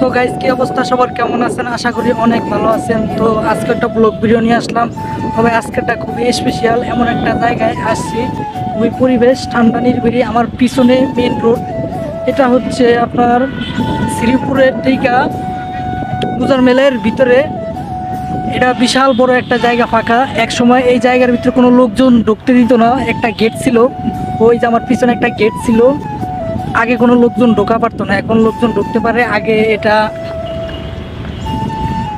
So guys, কি অবস্থা সবার, কেমন আছেন? আশা করি অনেক ভালো আছেন। তো আজকে একটা ব্লগ ভিডিও নিয়ে আসলাম। তবে আজকেরটা খুবই স্পেশাল। এমন একটা জায়গায় আসছি, খুবই পরিবেশ ঠান্ডা নিরিবিলি। আমার পিছনে মেন রোড, এটা হচ্ছে আপনার শ্রীপুরের দিঘা মুজারমেলের ভিতরে। এটা বিশাল বড় একটা জায়গা, ফাঁকা। এক সময় এই জায়গার ভিতরে কোনো লোকজন ঢুকতে দিত না, একটা গেট ছিল। ওই যে আমার পিছনে একটা গেট ছিল, আগে কোনো লোকজন ঢোকা পারতো না, এখন লোকজন ঢুকতে পারে। আগে এটা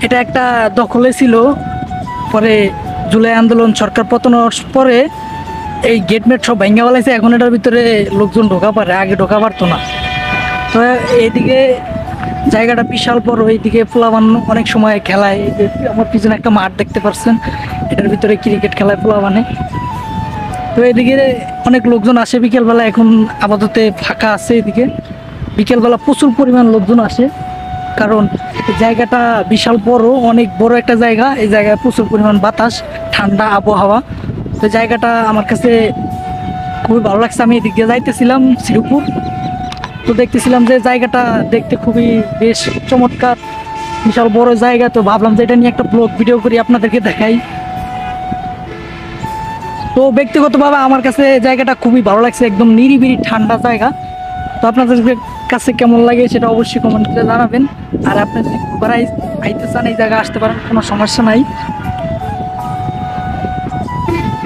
এটা একটা দখলে ছিল, পরে জুলাই আন্দোলন সরকার পতনের পরে এই গেটমেট সব ভেঙে ফেলাইছে। এখন এটার ভিতরে লোকজন ঢোকা পারে, আগে ঢোকা পারতো না। তো এইদিকে জায়গাটা বিশাল বড়, এইদিকে পোলাবান অনেক সময় খেলায়। এই যে আমার পিছনে একটা মাঠ দেখতে পাচ্ছেন, এটার ভিতরে ক্রিকেট খেলায় পোলাবানে। তো এদিকে অনেক লোকজন আসে বিকেলবেলা। এখন আপাতত ফাঁকা আছে এদিকে। বিকেলবেলা প্রচুর পরিমাণ লোকজন আসে, কারণ এই জায়গাটা বিশাল বড়, অনেক বড় একটা জায়গা। এই জায়গায় প্রচুর পরিমাণ বাতাস, ঠান্ডা আবহাওয়া। তো জায়গাটা আমার কাছে খুবই ভালো লাগছে। আমি এদিক দিয়ে যাইতেছিলাম শ্রীপুর, তো দেখতেছিলাম যে জায়গাটা দেখতে খুবই বেশ চমৎকার, বিশাল বড় জায়গা। তো ভাবলাম যে এটা নিয়ে একটা ব্লগ ভিডিও করি, আপনাদেরকে দেখাই। তো ব্যক্তিগতভাবে আমার কাছে জায়গাটা খুবই ভালো লাগছে, একদম নিরিবিলি ঠান্ডা জায়গা। তো আপনাদের কাছে কেমন লাগে সেটা অবশ্যই কমেন্ট করে জানাবেন। আর আপনি যদি ঘুরবার আইতে চান, এই জায়গায় আসতে পারেন, কোনো সমস্যা নাই।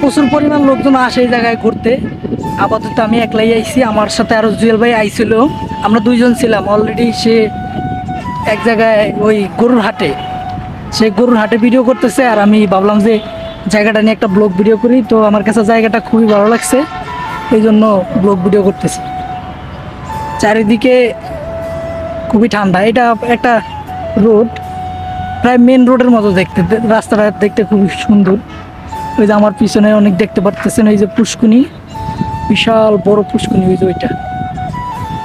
প্রচুর পরিমাণ লোকজন আসে এই জায়গায় ঘুরতে। আপাতত আমি একলাই আইছি, আমার সাথে আরো জুয়েল ভাই আইছিল। আমরা দুইজন ছিলাম অলরেডি। সে এক জায়গায় ওই গরুর হাটে, সে গরুর হাটে ভিডিও করতেছে, আর আমি ভাবলাম যে জায়গাটা নিয়ে একটা ব্লগ ভিডিও করি। তো আমার কাছে জায়গাটা খুবই ভালো লাগছে, এই জন্য ব্লগ ভিডিও করতেছি। চারিদিকে খুবই ঠান্ডা। এটা একটা রোড, প্রায় মেন রোডের মতো দেখতে, রাস্তাটা দেখতে খুবই সুন্দর। ওই যে আমার পিছনে অনেক দেখতে পারতেছেন, ওই যে পুষ্কুনি, বিশাল বড় পুষ্কুনি। ওই যে ওইটা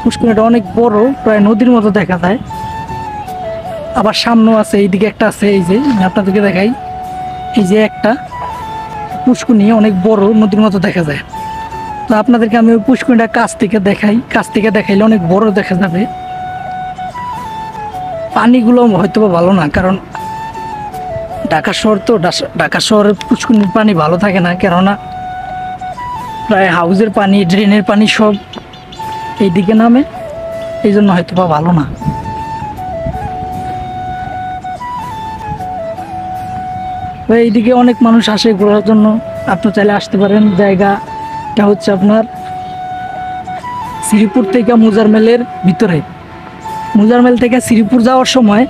পুষ্কুনিটা অনেক বড়, প্রায় নদীর মতো দেখা যায়। আবার সামনেও আছে, এইদিকে একটা আছে। এই যে আমি আপনাদেরকে দেখাই, এই যে একটা পুষ্কুনি অনেক বড়, নদীর মতো দেখা যায়। তো আপনাদেরকে আমি ওই পুষ্কুনিটা কাছ থেকে দেখাই, কাছ থেকে দেখাইলে অনেক বড় দেখা যাবে। পানিগুলো হয়তো ভালো না, কারণ ঢাকা শহর তো, ঢাকা শহরের পুষ্কুনির পানি ভালো থাকে না, কেননা প্রায় হাউজের পানি, ড্রেনের পানি সব এইদিকে নামে, এই জন্য হয়তো বা ভালো না। তো এইদিকে অনেক মানুষ আসে ঘোরার জন্য, আপনি চাইলে আসতে পারেন। জায়গাটা হচ্ছে আপনার শ্রীপুর থেকে মুজারমেলের ভিতরে। মুজারমেল থেকে শ্রীপুর যাওয়ার সময়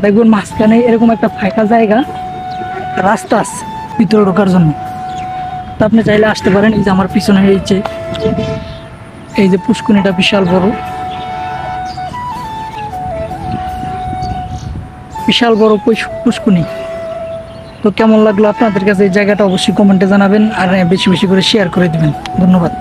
দেখবেন মাঝখানে এরকম একটা ফাঁকা জায়গা, রাস্তা আছে ভিতরে ঢোকার জন্য। তো আপনি চাইলে আসতে পারেন। এই যে আমার পিছনে এই যে পুষ্কুনিটা বিশাল বড়, বিশাল বড় পুষ্কুনি। তো কেমন লাগলো আপনাদের কাছে এই জায়গাটা অবশ্যই কমেন্টে জানাবেন, আর বেশি বেশি করে শেয়ার করে দিবেন। ধন্যবাদ।